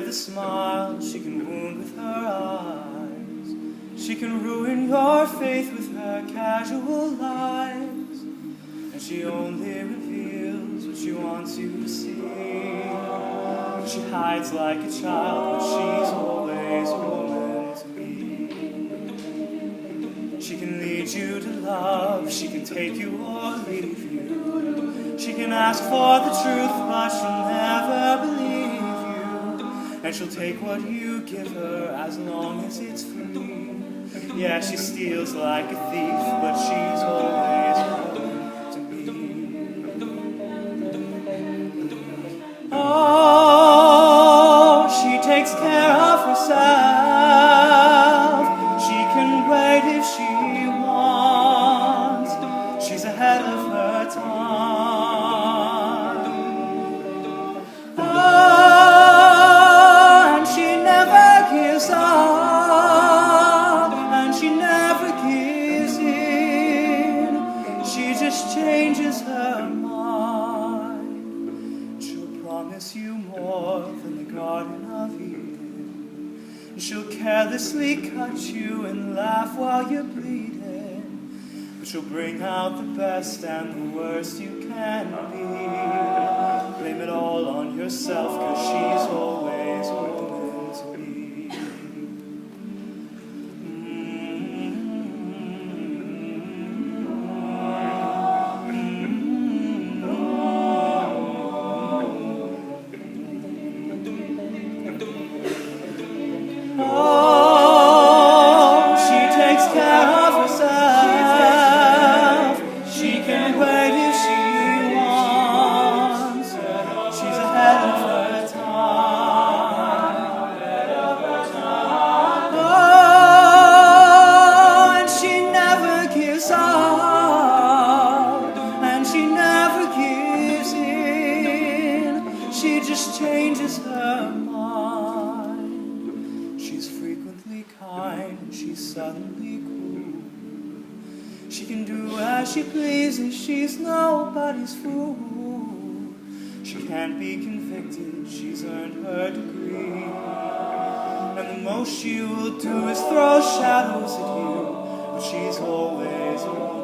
with a smile, she can wound with her eyes. She can ruin your faith with her casual lies. And she only reveals what she wants you to see. She hides like a child, but she's always a woman to be. She can lead you to love, she can take you or leave you. She can ask for the truth, but she'll never believe you. And she'll take what you give her as long as it's free. Yeah, she steals like a thief, but she's always a woman to be. Oh, she takes care of herself. She can wait if she wants. She's ahead of her time. Oh, and she never gives up, and she never gives in. She just changes her mind. She'll promise you more than the Garden of Eden. She'll carelessly cut you and laugh while you're bleeding. But she'll bring out the best and the worst you can be. Blame it all on yourself, 'cause she's always a woman to be. Oh, she takes care of herself. She can wait if she wants. She's ahead of her time. Oh, and she never gives up, and she never gives in. She just changes her mind. She's frequently kind, and she's suddenly cruel. She can do as she pleases, she's nobody's fool. She can't be convicted, she's earned her degree. And the most she will do is throw shadows at you, but she's always a woman.